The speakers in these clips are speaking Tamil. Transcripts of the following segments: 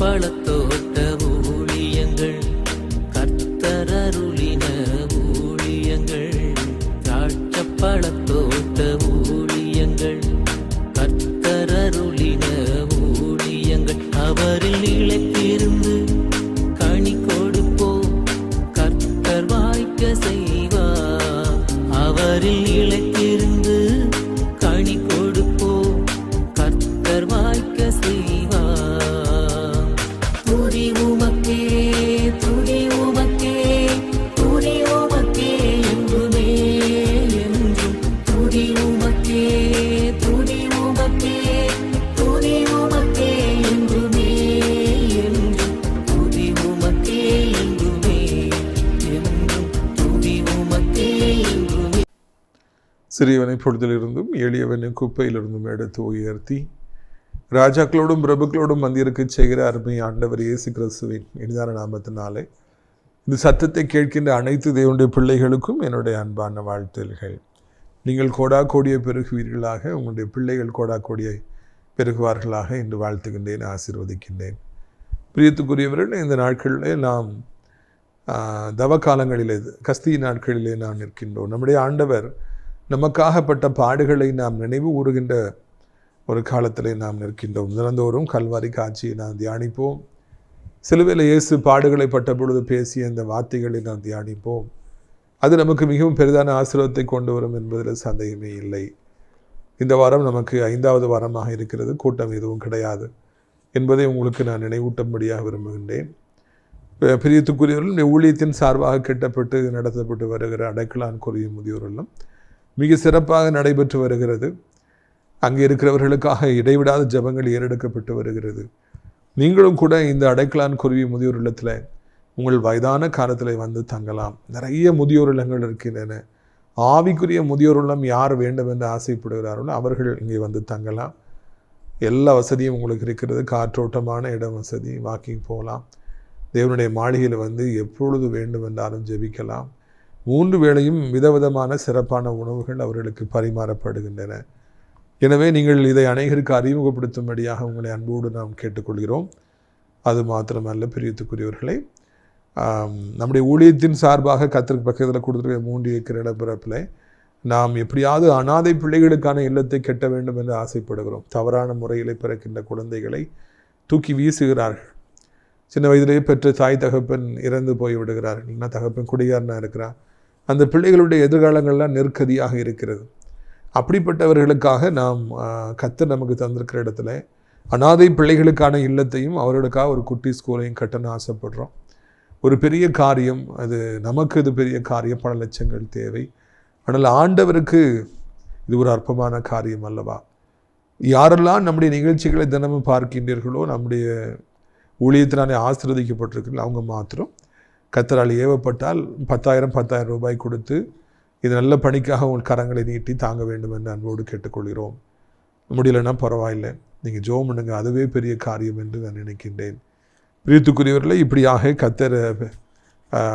பழத்தோட்ட ஊழியங்கள், கர்த்தரருளின ஊழியங்கள். திராட்சை பழத்தோட்ட ஊழியங்கள், கர்த்தரருளின ஊழியங்கள். அவரில் நிலைத்திருந்து கனி கொடுப்போம், கர்த்தர் வாய்க்க செய்வார். அவரில் நிலைத்திருந்து கனி கொடுப்போம், கர்த்தர் வாய்க்க செய்வார். துதி உமக்கே, துதி உமக்கே, துதி உமக்கே என்றுமே என்றும். துதி உமக்கே, துதி உமக்கே, துதி உமக்கே என்றுமே என்றும். துதி உமக்கே என்றுமே என்றும். துதி உமக்கே என்றுமே. சிறியவனை பொழுதிலிருந்தும் எளியவனை குப்பையிலிருந்தும் எடுத்து உயர்த்தி ராஜாக்களோடும் பிரபுக்களோடும் மந்திருக்கு செய்கிற அருமை ஆண்டவர் இயேசு கிறிஸ்துவின் இனிதான நாமத்தினாலே இந்த சத்தத்தை கேட்கின்ற அனைத்து தேவனுடைய பிள்ளைகளுக்கும் என்னுடைய அன்பான வாழ்த்துகள். நீங்கள் கோடா கோடியை பெருகுவீர்களாக, உங்களுடைய பிள்ளைகள் கோடா கோடியை பெருகுவார்களாக என்று வாழ்த்துகின்றேன், ஆசீர்வதிக்கின்றேன். பிரியத்துக்குரியவர்கள், இந்த நாட்களிலே நாம் தவ காலங்களிலே, கஸ்தி நாட்களிலே நாம் நிற்கின்றோம். நம்முடைய ஆண்டவர் நமக்காகப்பட்ட பாடுகளை நாம் நினைவு கூறுகின்ற ஒரு காலத்திலே நாம் நிற்கின்றோம். தினந்தோறும் கல்வாரி காட்சியை நாம் தியானிப்போம். சிலுவையில் இயேசு பாடுகளை பட்ட பொழுது பேசிய இந்த வார்த்தைகளை நாம் தியானிப்போம். அது நமக்கு மிகவும் பெரிதான ஆசீர்வாதத்தை கொண்டு வரும் என்பதில் சந்தேகமே இல்லை. இந்த வாரம் நமக்கு 5வது வாரமாக இருக்கிறது. கூட்டம் எதுவும் கிடையாது என்பதை உங்களுக்கு நான் நினைவூட்டும்படியாக விரும்புகின்றேன். பிரியத்துக்குரியவர்கள், ஊழியத்தின் சார்பாக கட்டப்பட்டு நடத்தப்பட்டு வருகிற அடைக்கலான் குருவி முதியோர் இல்லம் மிக சிறப்பாக நடைபெற்று வருகிறது. அங்கே இருக்கிறவர்களுக்காக இடைவிடாத ஜெபங்கள் ஏறெடுக்கப்பட்டு வருகிறது. நீங்களும் கூட இந்த அடைக்கலான் குருவி முதியோர் இல்லத்தில் உங்கள் வயதான காலத்தில் வந்து தங்கலாம். நிறைய முதியோர் இல்லங்கள் இருக்கின்றன. ஆவிக்குரிய முதியோர் இல்லம் யார் வேண்டும் என்று ஆசைப்படுகிறார்களோ அவர்கள் இங்கே வந்து தங்கலாம். எல்லா வசதியும் உங்களுக்கு இருக்கிறது. காற்றோட்டமான இடம் வசதி, வாக்கிங் போகலாம். தேவனுடைய மாளிகையில் வந்து எப்பொழுது வேண்டும் என்றாலும் ஜெபிக்கலாம். 3 வேளையும் விதவிதமான சிறப்பான உணவுகள் அவர்களுக்கு பரிமாறப்படுகின்றன. எனவே நீங்கள் இதை அநேகருக்கு அறிமுகப்படுத்தும்படியாக உங்களை அன்போடு நாம் கேட்டுக்கொள்கிறோம். அது மாத்திரமல்ல, பிரியத்துக்குரியவர்களை, நம்முடைய ஊழியத்தின் சார்பாக கர்த்தருக்கு பக்கத்தில் கொடுத்துருக்க 3 ஏக்கர் நிலப்பரப்பில் நாம் எப்படியாவது அனாதை பிள்ளைகளுக்கான இல்லத்தை கட்ட வேண்டும் என்று ஆசைப்படுகிறோம். தவறான முறையில் பிறக்கின்ற குழந்தைகளை தூக்கி வீசுகிறார்கள். சின்ன வயதிலேயே பெற்ற தாய் தகப்பன் இறந்து போய் விடுகிறார்கள். இல்லைன்னா தகப்பன் குடிகாரனாக இருக்கிறார். அந்த பிள்ளைகளுடைய எதிர்காலங்கள்லாம் நெருக்கடியாக இருக்கிறது. அப்படிப்பட்டவர்களுக்காக நாம் கர்த்தர் நமக்கு தந்திருக்கிற இடத்துல அனாதை பிள்ளைகளுக்கான இல்லத்தையும் அவர்களுக்காக ஒரு குட்டி ஸ்கூலையும் கட்டணும்னு ஆசைப்படுறோம். ஒரு பெரிய காரியம் அது. நமக்கு இது பெரிய காரியம், பல லட்சங்கள் தேவை. ஆனால் ஆண்டவருக்கு இது ஒரு அற்பமான காரியம் அல்லவா? யாரெல்லாம் நம்முடைய நிகழ்ச்சிகளை தினமும் பார்க்கின்றீர்களோ, நம்முடைய ஊழியத்தினாலே ஆசீர்வதிக்கப்பட்டிருக்கிறீர்கள், அவங்க மாத்திரம் கர்த்தரால் ஏவப்பட்டால் 10,000 ரூபாய் கொடுத்து இது நல்ல பணிக்காக உங்கள் கரங்களை நீட்டி தாங்க வேண்டும் என்று அன்போடு கேட்டுக்கொள்கிறோம். முடியலைன்னா பரவாயில்லை, நீங்கள் ஜெபம் பண்ணுங்க, அதுவே பெரிய காரியம் என்று நான் நினைக்கின்றேன். பிரியத்துக்குரியவர்களை, இப்படியாக கர்த்தர்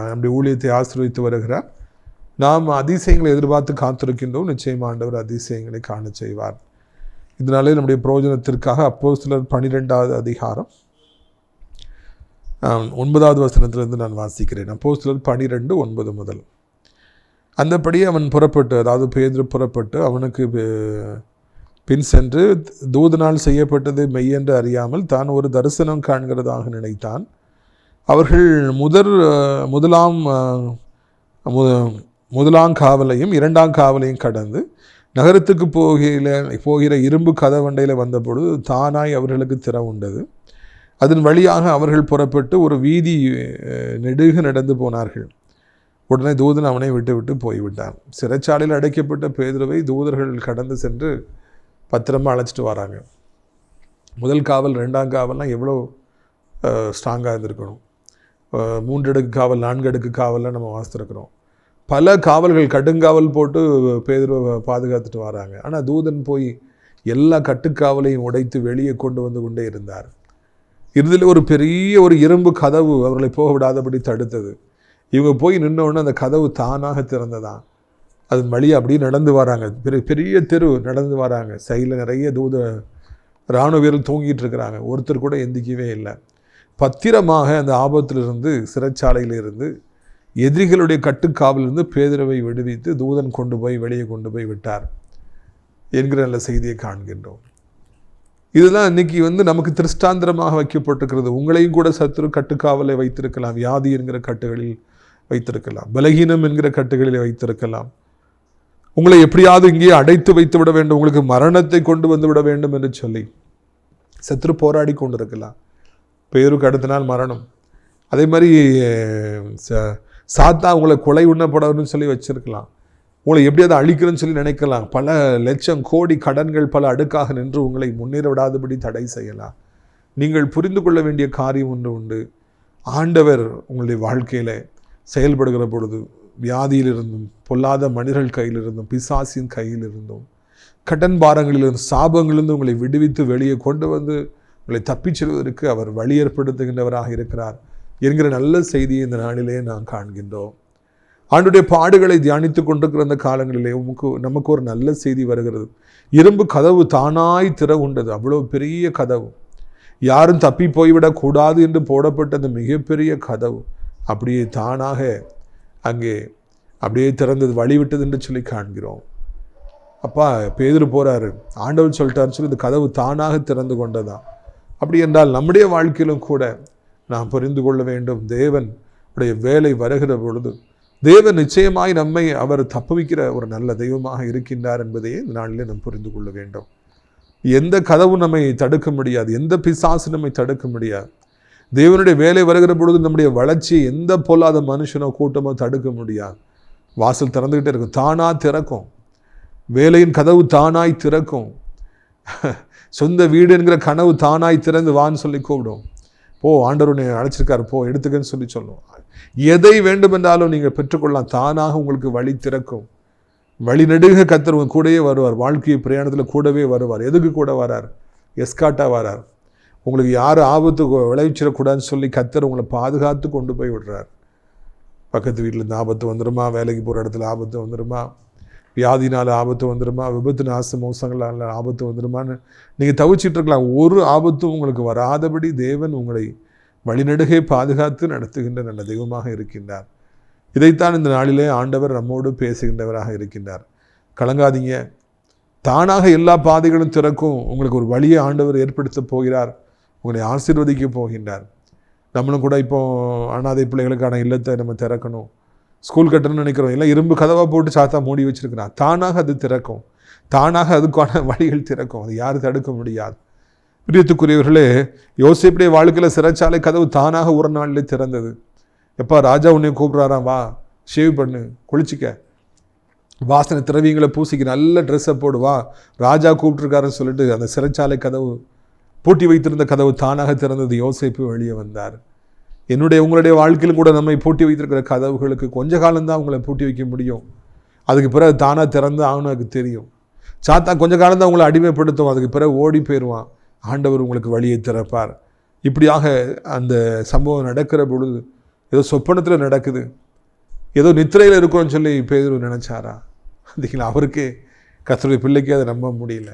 நம்முடைய ஊழியத்தை ஆசீர்வதித்து வருகிறார். நாம் அதிசயங்களை எதிர்பார்த்து காத்திருக்கின்றோம். நிச்சயமாக ஆண்டவர் அதிசயங்களை காண செய்வார். இதனாலே நம்முடைய பிரயோஜனத்திற்காக அப்போஸ்தலர் 12வது அதிகாரம் 9வது வசனத்திலிருந்து நான் வாசிக்கிறேன். அப்போஸ்தலர் 12:9 முதல். அந்தபடி அவன் புறப்பட்டு, அதாவது பேதுரு புறப்பட்டு அவனுக்கு பின் சென்று தூதனால் செய்யப்பட்டது மெய்யென்று அறியாமல் தான் ஒரு தரிசனம் காண்கிறதாக நினைத்தான். அவர்கள் முதலாம் காவலையும் 2ஆம் காவலையும் கடந்து நகரத்துக்கு போகிற இரும்பு கதவண்டையில் வந்தபொழுது தானாய் அவர்களுக்கு திறவுண்டது. அதன் வழியாக அவர்கள் புறப்பட்டு ஒரு வீதி நெடுக நடந்து போனார்கள். உடனே தூதன் அவனை விட்டு போய்விட்டான். சிறைச்சாலையில் அடைக்கப்பட்ட பேதுருவை தூதர்கள் கடந்து சென்று பத்திரமா அழைச்சிட்டு வராங்க. முதல் காவல் 2ஆம் காவல்லாம் எவ்வளோ ஸ்ட்ராங்காக இருந்திருக்கணும். 3 அடுக்கு காவல், 4 அடுக்கு காவல்லாம் நம்ம வாசித்திருக்கிறோம். பல காவல்கள், கடுங்காவல் போட்டு பேதுருவை பாதுகாத்துட்டு வராங்க. ஆனால் தூதன் போய் எல்லா கட்டுக்காவலையும் உடைத்து வெளியே கொண்டு வந்து கொண்டே இருந்தார். இறுதியில் ஒரு பெரிய இரும்பு கதவு அவர்களை போக விடாதபடி தடுத்தது. இவங்க போய் நின்னோடனே அந்த கதவு தானாக திறந்ததான். அதன் வழியாக அப்படியே நடந்து வராங்க. பெரிய தெரு நடந்து வராங்க. சைடில் நிறைய இராணுவ வீரர்கள் தூங்கிட்டு இருக்கிறாங்க. ஒருத்தர் கூட எந்திக்கவே இல்லை. பத்திரமாக அந்த ஆபத்திலிருந்து, சிறைச்சாலையிலிருந்து, எதிரிகளுடைய கட்டுக்காவலிருந்து பேதுருவை விடுவித்து தூதன் கொண்டு போய் வெளியே கொண்டு போய் விட்டார் என்கிற நல்ல செய்தியை காண்கின்றோம். இதுதான் இன்னைக்கு நமக்கு திருஷ்டாந்திரமாக வைக்கப்பட்டிருக்கிறது. உங்களையும் கூட சத்துரு கட்டுக்காவலை வைத்திருக்கலாம், வியாதி என்கிற கட்டுகளில் வைத்திருக்கலாம், பலகீனம் என்கிற கட்டுகளில் வைத்திருக்கலாம். உங்களை எப்படியாவது இங்கே அடைத்து வைத்து விட வேண்டும், உங்களுக்கு மரணத்தை கொண்டு வந்து விட வேண்டும் என்று சொல்லி சத்துரு போராடி கொண்டிருக்கலாம். பேருக்கு அடுத்த நாள் மரணம். அதே மாதிரி சாத்தா உங்களை கொலை உண்ணப்படணும்னு சொல்லி வச்சிருக்கலாம். உங்களை எப்படியாவது அழிக்கிறேன்னு சொல்லி நினைக்கலாம். பல லட்சம் கோடி கடன்கள் பல அடுக்காக நின்று உங்களை முன்னேற விடாதபடி தடை செய்யலாம். நீங்கள் புரிந்து கொள்ள வேண்டிய காரியம் ஒன்று உண்டு. ஆண்டவர் உங்களுடைய வாழ்க்கையில் செயல்படுகிற பொழுது வியாதியிலிருந்தும், பொல்லாத மனிதர்கள் கையிலிருந்தும், பிசாசின் கையிலிருந்தும், கடன் பாரங்களிலிருந்தும், சாபங்களிலிருந்து உங்களை விடுவித்து வெளியே கொண்டு வந்து உங்களை தப்பிச் செல்வதற்கு அவர் வழி ஏற்படுத்துகின்றவராக இருக்கிறார் என்கிற நல்ல செய்தியை இந்த நாளிலே நாம் காண்கின்றோம். ஆண்டுடைய பாடுகளை தியானித்து கொண்டிருக்கிற அந்த காலங்களிலே நமக்கு ஒரு நல்ல செய்தி வருகிறது. இரும்பு கதவு தானாய் திறவுண்டது. அவ்வளோ பெரிய கதவு, யாரும் தப்பி போய்விடக்கூடாது என்று போடப்பட்ட அந்த மிகப்பெரிய கதவு அப்படியே தானாக அங்கே அப்படியே திறந்தது, வழிவிட்டது என்று சொல்லி காண்கிறோம். அப்பா பேதுரு போகிறாரு, ஆண்டவர் சொல்லிட்டாருன்னு சொல்லி இந்த கதவு தானாக திறந்து கொண்டதான். அப்படி என்றால் நம்முடைய வாழ்க்கையிலும் கூட நாம் புரிந்து கொள்ள வேண்டும், தேவன் உடைய வேலை வருகிற பொழுது தேவன் நிச்சயமாய் நம்மை அவர் தப்புவிக்கிற ஒரு நல்ல தெய்வமாக இருக்கின்றார் என்பதையே இந்த நாளிலே நாம் புரிந்து கொள்ள வேண்டும். எந்த கதவும் நம்மை தடுக்க முடியாது, எந்த பிசாசு நம்மை தடுக்க முடியாது. தேவனுடைய வேலை வருகிற பொழுது நம்முடைய வளர்ச்சியை எந்த பொல்லாத மனுஷனோ கூட்டமோ தடுக்க முடியாது. வாசல் திறந்துக்கிட்டே இருக்கும், தானாக திறக்கும். வேலையின் கதவு தானாய் திறக்கும். சொந்த வீடு என்கிற கனவு தானாய் திறந்து வான்னு சொல்லி கூப்பிடும். போ, ஆண்டவர் உன்னை அழைச்சிருக்காரு, போ எடுத்துக்கன்னு சொல்லி சொல்லும். எதை வேண்டுமென்றாலும் நீங்கள் பெற்றுக்கொள்ளலாம். தானாக உங்களுக்கு வழி திறக்கும். வழி நெடுக கர்த்தர் உங்க கூடவே வருவார். வாழ்க்கை பிரயாணத்தில் கூடவே வருவார். எதுக்கு கூட வரார்? எஸ்காட்டாக வரார். உங்களுக்கு யார் ஆபத்து விளைவிச்சிடக்கூடாதுன்னு சொல்லி கர்த்தர் உங்களை பாதுகாத்து கொண்டு போய் விடுறார். பக்கத்து வீட்டிலேருந்து ஆபத்து வந்துடுமா, வேலைக்கு போகிற இடத்துல ஆபத்து வந்துடுமா, வியாதினால் ஆபத்து வந்துடுமா, விபத்து நாச மோசங்களால் ஆபத்து வந்துடுமான்னு நீங்கள் தவிச்சிட்டு இருக்கலாம். ஒரு ஆபத்தும் உங்களுக்கு வராதபடி தேவன் உங்களை வழிநடுகை பாதுகாத்து நடத்துகின்ற நல்ல தெய்வமாக இருக்கின்றார். இதைத்தான் இந்த நாளிலே ஆண்டவர் நம்மோடு பேசுகின்றவராக இருக்கின்றார். கலங்காதீங்க, தானாக எல்லா பாதைகளும் திறக்கும். உங்களுக்கு ஒரு வழியை ஆண்டவர் ஏற்படுத்த போகிறார், உங்களை ஆசீர்வதிக்க போகின்றார். நம்மளும் கூட இப்போ அனாதை பிள்ளைகளுக்கான இல்லத்தை நம்ம திறக்கணும், ஸ்கூல் கட்டணும்னு நினைக்கிறோம். எல்லாம் இரும்பு கதவாக போட்டு சாத்தா மூடி வச்சிருக்கிறான். தானாக அது திறக்கும், தானாக அதுக்கான வழிகள் திறக்கும். அது யாரும் தடுக்க முடியாது. பிரியத்துக்குரியவர்களே, யோசேப்புடைய வாழ்க்கையில் சிறைச்சாலை கதவு தானாக ஒரு நாளிலே திறந்தது. எப்பா ராஜா உன்னை கூப்பிட்றாராம், வா ஷேவ் பண்ணு, குளிச்சிக்க, வாசனை திரவியங்களை பூசிக்க, நல்ல ட்ரெஸ்ஸை போடு, வா ராஜா கூப்பிட்டுருக்காருன்னு சொல்லிட்டு அந்த சிறைச்சாலை கதவு, பூட்டி வைத்திருந்த கதவு தானாக திறந்தது. யோசேப்பு வெளியே வந்தார். உங்களுடைய வாழ்க்கையில் கூட நம்மை பூட்டி வைத்திருக்கிற கதவுகளுக்கு கொஞ்ச காலம்தான் உங்களை பூட்டி வைக்க முடியும். அதுக்கு பிறகு தானாக திறந்து ஆகணும். அதுக்கு தெரியும். சாத்தா கொஞ்ச காலம்தான் உங்களை அடிமைப்படுத்தும், அதுக்கு பிறகு ஓடி போயிடுவான். ஆண்டவர் உங்களுக்கு வழியை திறப்பார். இப்படியாக அந்த சம்பவம் நடக்கிற பொழுது ஏதோ சொப்பனத்தில் நடக்குது, ஏதோ நித்திரையில் இருக்கும்னு சொல்லி பேதுரு நினைச்சாரா? பார்த்தீங்களா, அவருக்கே கர்த்தருடைய பிள்ளைக்கே அதை நம்ப முடியல.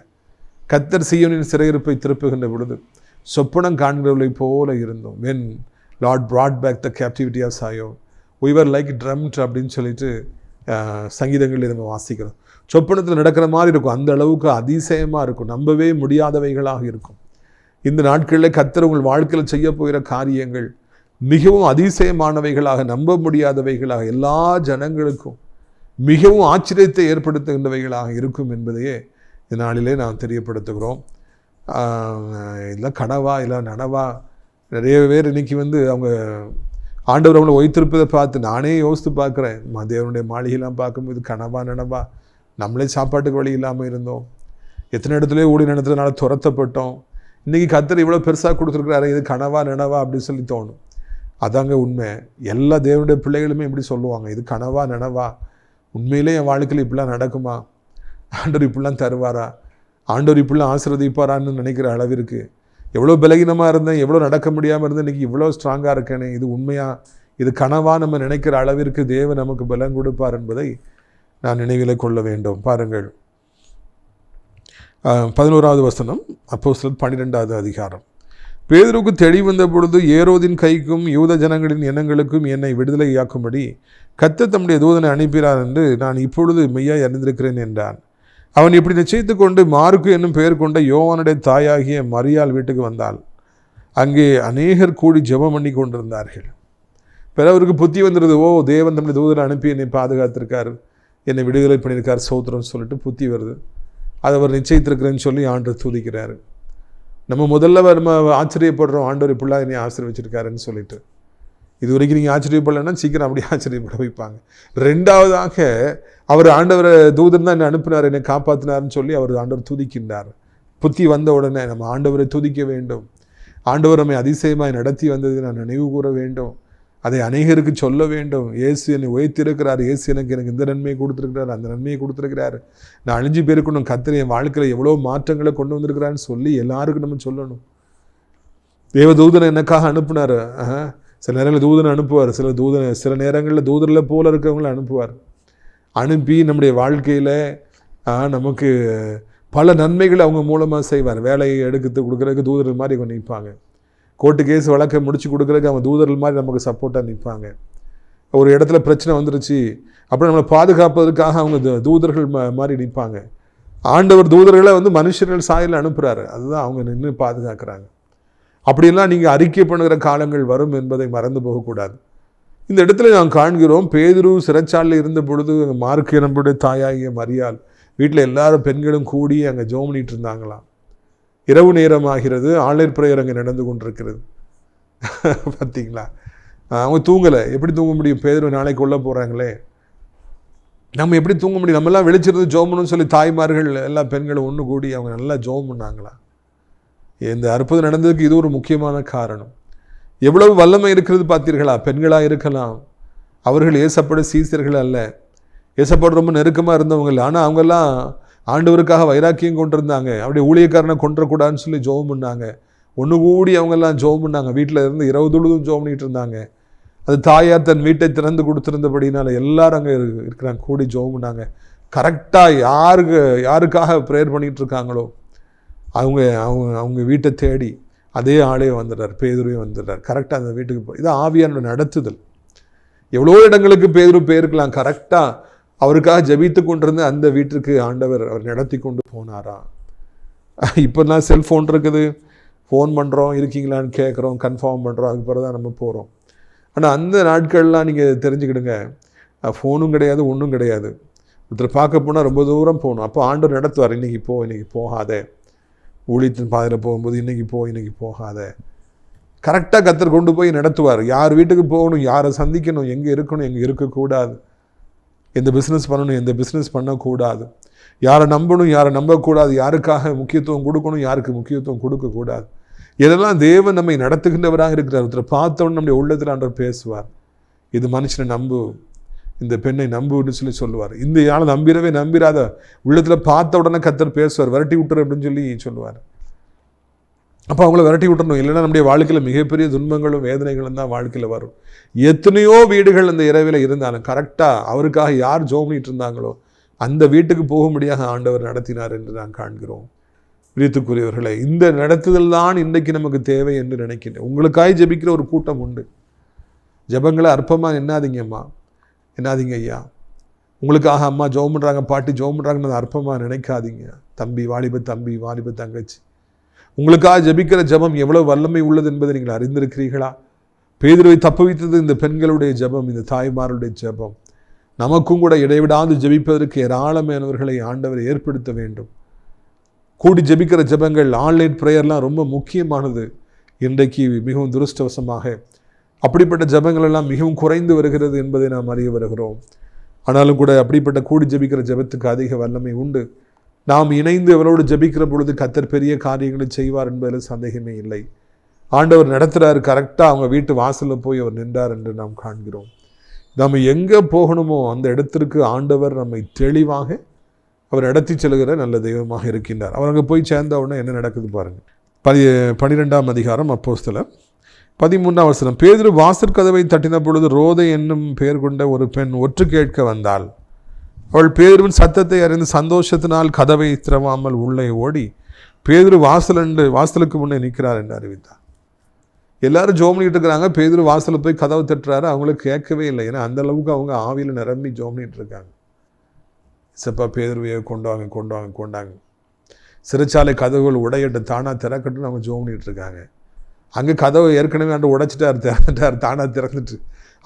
கர்த்தர் சீயோனின் சிறையிருப்பை திருப்புகின்ற பொழுது சொப்பனம் காண்கிறவர்களை போல இருந்தோம். when Lord brought back the captivity of Zion, we were like dreamt அப்படின்னு சொல்லிட்டு சங்கீதங்களில் நம்ம வாசிக்கிறோம். சொப்பனத்தில் நடக்கிற மாதிரி இருக்கும். அந்த அளவுக்கு அதிசயமாக இருக்கும், நம்பவே முடியாதவைகளாக இருக்கும். இந்த நாட்களில் கர்த்தர் உங்கள் வாழ்க்கையில் செய்ய போகிற காரியங்கள் மிகவும் அதிசயமானவைகளாக, நம்ப முடியாதவைகளாக, எல்லா ஜனங்களுக்கும் மிகவும் ஆச்சரியத்தை ஏற்படுத்துகின்றவைகளாக இருக்கும் என்பதையே இந்த நாளிலே நாம் தெரியப்படுத்துகிறோம். இல்லை கனவா இல்லை நனவா, நிறைய பேர் இன்றைக்கி அவங்க ஆண்டவர் அவங்களை வைத்திருப்பதை பார்த்து நானே யோசித்து பார்க்குறேன். தேவனுடைய மாளிகைலாம் பார்க்கும்போது கனவா நனவா, நம்மளே சாப்பாட்டுக்கு வழி இல்லாமல் இருந்தோம், எத்தனை இடத்துல ஓடி நடத்துறதுனால துரத்தப்பட்டோம். இன்றைக்கி கர்த்தர் இவ்வளோ பெருசாக கொடுத்துருக்குறாரு, இது கனவா நனவா அப்படின்னு சொல்லி தோணும். அதாங்க உண்மை. எல்லா தேவனுடைய பிள்ளைகளுமே இப்படி சொல்லுவாங்க, இது கனவா நனவா, உண்மையிலே என் வாழ்க்கையில் இப்படிலாம் நடக்குமா, ஆண்டவர் இப்படிலாம் தருவாரா, ஆண்டவர் இப்படிலாம் ஆசீர்வதிப்பாரான்னு நினைக்கிற அளவிற்கு எவ்வளோ பலகீனமாக இருந்தேன், எவ்வளோ நடக்க முடியாமல் இருந்தேன், இன்றைக்கி இவ்வளோ ஸ்ட்ராங்காக இருக்கேனே, இது உண்மையாக, இது கனவா நம்ம நினைக்கிற அளவிற்கு தேவன் நமக்கு பலன் கொடுப்பார் என்பதை நான் நினைவில் கொள்ள வேண்டும். பாருங்கள், 11வது வசனம், அப்போஸ்தலர் 12வது அதிகாரம். பேதுருக்கு தெளிவு வந்த பொழுது ஏரோதின் கைக்கும் யூத ஜனங்களின் எண்ணங்களுக்கும் என்னை விடுதலையாக்கும்படி கர்த்தர் தம்முடைய தூதனை அனுப்பினார் என்று நான் இப்பொழுது மெய்யாய் அறிந்திருக்கிறேன் என்றான். அவன் இப்படி நிச்சயித்து கொண்டு மார்க்கு என்னும் பெயர் கொண்ட யோவானுடைய தாயாகிய மரியாள் வீட்டுக்கு வந்தாள். அங்கே அநேகர் கூடி ஜெபம் பண்ணி கொண்டிருந்தார்கள். பிறவருக்கு புத்தி வந்துடுது, ஓ தேவன் தம்முடைய தூதனை அனுப்பி என்னை பாதுகாத்திருக்கார், என்னை விடுதலை பண்ணியிருக்கார், சோத்திரம்னு சொல்லிட்டு புத்தி வருது. அதை அவர் நிச்சயித்திருக்கிறேன்னு சொல்லி ஆண்டவர் துதிக்கிறாரு. நம்ம முதல்ல நம்ம ஆச்சரியப்படுறோம், ஆண்டவர் இப்படிலாம் என்னை ஆசீர்வச்சிருக்காருன்னு சொல்லிட்டு. இது வரைக்கும் நீங்கள் ஆச்சரியப்படலைன்னா சீக்கிரம் அப்படியே ஆச்சரியப்பட வைப்பாங்க. ரெண்டாவதாக அவர் ஆண்டவரை தூதன் தான் என்னை அனுப்பினார், என்னை காப்பாற்றினார்னு சொல்லி அவர் ஆண்டவர் துதிக்கின்றார். புத்தி வந்த உடனே நம்ம ஆண்டவரை துதிக்க வேண்டும். ஆண்டவர் நம்மை அதிசயமாய் நடத்தி வந்ததை நான் நினைவு கூற வேண்டும், அதை அநேகருக்கு சொல்ல வேண்டும். இயேசு என்னை உயர்த்திருக்கிறார், இயேசு எனக்கு இந்த நன்மையை கொடுத்துருக்கிறார், அந்த நன்மையை கொடுத்துருக்கிறாரு, நான் அழிஞ்சு பேருக்கணும், கர்த்தர் என் வாழ்க்கையில் எவ்வளோ மாற்றங்களை கொண்டு வந்திருக்கிறான்னு சொல்லி எல்லாருக்கும் நம்ம சொல்லணும். தேவதூதனை எனக்காக அனுப்புனார். சில நேரங்களில் தூதனை அனுப்புவார், சில நேரங்களில் தூதரில் போல இருக்கிறவங்கள அனுப்புவார். அனுப்பி நம்முடைய வாழ்க்கையில் நமக்கு பல நன்மைகளை அவங்க மூலமாக செய்வார். வேலையை எடுத்து கொடுக்குறதுக்கு தூதர்கள் மாதிரி அவங்க நிற்பாங்க. கோர்ட்டு கேஸ் வழக்கை முடிச்சு கொடுக்குறதுக்கு அவங்க தூதர்கள் மாதிரி நமக்கு சப்போர்ட்டாக நிற்பாங்க. ஒரு இடத்துல பிரச்சனை வந்துருச்சு, அப்புறம் நம்மளை பாதுகாப்பதற்காக அவங்க தூதர்கள் மாதிரி நிற்பாங்க. ஆண்டவர் தூதர்களை மனுஷர்கள் சாயலில் அனுப்புகிறாரு, அதுதான் அவங்க நின்று பாதுகாக்கிறாங்க. அப்படியெல்லாம் நீங்கள் அறிக்கை பண்ணுகிற காலங்கள் வரும் என்பதை மறந்து போகக்கூடாது. இந்த இடத்துல நாம் காண்கிறோம், பேதுரு சிறைச்சாலையில் இருந்த பொழுது மார்க்கு நம்முடைய தாயாகிய மரியாள் வீட்டில் எல்லாரும் பெண்களும் கூடி அங்கே ஜெபம் பண்ணிட்டு இருந்தாங்களாம். இரவு நேரம் ஆகிறது, ஆன்லைன் பிரேயர் அங்கே நடந்து கொண்டிருக்கிறது. பார்த்தீங்களா, அவங்க தூங்கலை. எப்படி தூங்க முடியும்? பேதுரு நாளைக்கு கொல்ல போகிறாங்களே, நம்ம எப்படி தூங்க முடியும்? நம்மெல்லாம் வெளிச்சிருந்து ஜெபம் பண்ணணும்னு சொல்லி தாய்மார்கள் எல்லா பெண்களும் ஒன்று கூடி அவங்க நல்லா ஜெபம் பண்ணாங்களா. இந்த அற்புதம் நடந்ததுக்கு இது ஒரு முக்கியமான காரணம். எவ்வளவு வல்லமை இருக்கிறது பார்த்தீர்களா? பெண்களாக இருக்கலாம், அவர்கள் ஏசப்பட சீசர்கள் அல்ல, ஏசப்பட ரொம்ப நெருக்கமாக இருந்தவங்க இல்லை. ஆனால் அவங்கெல்லாம் ஆண்டவருக்காக வைராக்கியம் கொண்டிருந்தாங்க. அப்படியே ஊழியக்காரனை கொண்டுறக்கூடாதுன்னு சொல்லி ஜெபம் பண்ணாங்க. ஒன்று கூடி அவங்கெல்லாம் ஜெபம் பண்ணாங்க. வீட்டில் இருந்து இரவு தொழுதும் ஜெபம் பண்ணிட்டு இருந்தாங்க. அது தாயார் தன் வீட்டை திறந்து கொடுத்துருந்தபடினால எல்லாரும் அங்கே இருக்கிறாங்க, கூடி ஜெபம் பண்ணாங்க. கரெக்டாக யாருக்காக ப்ரேயர் பண்ணிகிட்டு இருக்காங்களோ அவங்க அவங்க அவங்க வீட்டை தேடி அதே ஆளே வந்துடுறார், பேதுருவையும் வந்துடுறார். கரெக்டாக அந்த வீட்டுக்கு போய் இது ஆவியான நடத்துதல். எவ்வளோ இடங்களுக்கு பேதுரு போயிருக்கலாம், கரெக்டாக அவருக்காக ஜபித்து கொண்டிருந்த அந்த வீட்டிற்கு ஆண்டவர் அவர் நடத்தி கொண்டு போனாரா. இப்போல்லாம் செல்ஃபோன் இருக்குது, ஃபோன் பண்ணுறோம், இருக்கீங்களான்னு கேட்குறோம், கன்ஃபார்ம் பண்ணுறோம், அதுக்கு பிறகு தான் நம்ம போகிறோம். ஆனால் அந்த நாட்கள்லாம் நீங்கள் தெரிஞ்சுக்கிடுங்க, ஃபோனும் கிடையாது, ஒன்றும் கிடையாது. ஒருத்தர் பார்க்க போனால் ரொம்ப தூரம் போகணும். அப்போ ஆண்டவர் நடத்துவார், இன்றைக்கி போகாத, ஊழியத்தின் பாதையில் போகும்போது இன்றைக்கி போகாத. கரெக்டாக கர்த்தர் கொண்டு போய் நடத்துவார். யார் வீட்டுக்கு போகணும், யாரை சந்திக்கணும், எங்கே இருக்கணும், எங்கே இருக்கக்கூடாது, எந்த பிஸ்னஸ் பண்ணணும், எந்த பிஸ்னஸ் பண்ணக்கூடாது, யாரை நம்பணும், யாரை நம்பக்கூடாது, யாருக்காக முக்கியத்துவம் கொடுக்கணும், யாருக்கு முக்கியத்துவம் கொடுக்கக்கூடாது, இதெல்லாம் தேவன் நம்மை நடத்துகின்றவராக இருக்கிறார். ஒருத்தரை பார்த்தவொன்னு நம்முடைய உள்ளத்தில் ஆண்டவர் பேசுவார், இது மனுஷனை நம்பு, இந்த பெண்ணை நம்புன்னு சொல்லி சொல்லுவார். இந்த யாரை நம்பிராத, உள்ளத்தில் பார்த்த உடனே கர்த்தர் பேசுவார், விரட்டி விட்டுரு அப்படின்னு சொல்லி சொல்லுவார். அப்போ அவங்கள விரட்டி விட்டுறணும், இல்லைன்னா நம்முடைய வாழ்க்கையில் மிகப்பெரிய துன்பங்களும் வேதனைகளும் தான் வாழ்க்கையில் வரும். எத்தனையோ வீடுகள் அந்த இரவில் இருந்தாலும் கரெக்டாக அவருக்காக யார் ஜெபம் பண்ணிட்டு இருந்தாங்களோ அந்த வீட்டுக்கு போகும்படியாக ஆண்டவர் நடத்தினார் என்று நான் காண்கிறோம். பிரியத்துக்குரியவர்களே, இந்த நடத்துதல் தான் இன்றைக்கு நமக்கு தேவை என்று நினைக்கிறேன். உங்களுக்காக ஜெபிக்கிற ஒரு கூட்டம் உண்டு. ஜெபங்களை அற்பமாக என்னாதீங்க ஐயா. உங்களுக்காக அம்மா ஜெபம் பண்ணுறாங்க, பாட்டி ஜெபம் பண்ணுறாங்கன்னு அற்பமாக நினைக்காதீங்க. தம்பி, வாலிப தங்கச்சி, உங்களுக்காக ஜெபிக்கிற ஜெபம் எவ்வளவு வல்லமை உள்ளது என்பதை நீங்கள் அறிந்திருக்கிறீர்களா? பேதுருவை தப்புவித்தது இந்த பெண்களுடைய ஜெபம், இந்த தாய்மாருடைய ஜெபம். நமக்கும் கூட இடைவிடாது ஜெபிப்பதற்கு ஏராளமானவர்களை ஆண்டவர் ஏற்படுத்த வேண்டும். கூடி ஜெபிக்கிற ஜெபங்கள், ஆன்லைன் ப்ரேயர்லாம் ரொம்ப முக்கியமானது. இன்றைக்கு மிகவும் துரஷ்டவசமாக அப்படிப்பட்ட ஜெபங்கள் எல்லாம் மிகவும் குறைந்து வருகிறது என்பதை நாம் அறிய வருகிறோம். ஆனாலும் கூட அப்படிப்பட்ட கூடி ஜெபிக்கிற ஜெபத்துக்கு அதிக வல்லமை உண்டு. நாம் இணைந்து அவரோடு ஜெபிக்கிற பொழுது கர்த்தர் பெரிய காரியங்களை செய்வார் என்பதில் சந்தேகமே இல்லை. ஆண்டவர் நடத்துகிறார், கரெக்டாக அவங்க வீட்டு வாசலில் போய் அவர் நின்றார் என்று நாம் காண்கிறோம். நம்ம எங்கே போகணுமோ அந்த இடத்திற்கு ஆண்டவர் நம்மை தெளிவாக அவர் நடத்தி செல்கிற நல்ல தெய்வமாக இருக்கின்றார். அவர் அங்கே போய் சேர்ந்த உடனே என்ன நடக்குது பாருங்கள். 12ஆம் அதிகாரம் அப்போஸ்தலர் 13ஆம் வசனம். பேதுரு வாசற்கதவை தட்டின பொழுது ரோதை என்னும் பெயர் கொண்ட ஒரு பெண் ஒற்று கேட்க வந்தாள். அவள் பேதுருவின் சத்தத்தை அறிந்து சந்தோஷத்தினால் கதவை திறவாமல் உள்ளே ஓடி பேதுரு வாசலுக்கு முன்னே நிற்கிறார் என்று அறிவித்தார். எல்லாரும் ஜோம் பண்ணிட்டு இருக்கிறாங்க. பேதுரு வாசலில் போய் கதவை தட்டுறாரு. அவங்களுக்கு கேட்கவே இல்லை. ஏன்னா அந்த அளவுக்கு அவங்க ஆவியில் நிரம்பி ஜோம் பண்ணிட்டு இருக்காங்க. இசப்பா பேதுருவையை கொண்டாங்க. சிறைச்சாலை கதவுகள் உடையட்டு தானாக திறக்கட்டுன்னு அவங்க ஜோம் பண்ணிட்டு இருக்காங்க. அங்கே கதவை ஏற்கனவே அன்று திறந்துட்டார் தானாக திறந்துட்டு.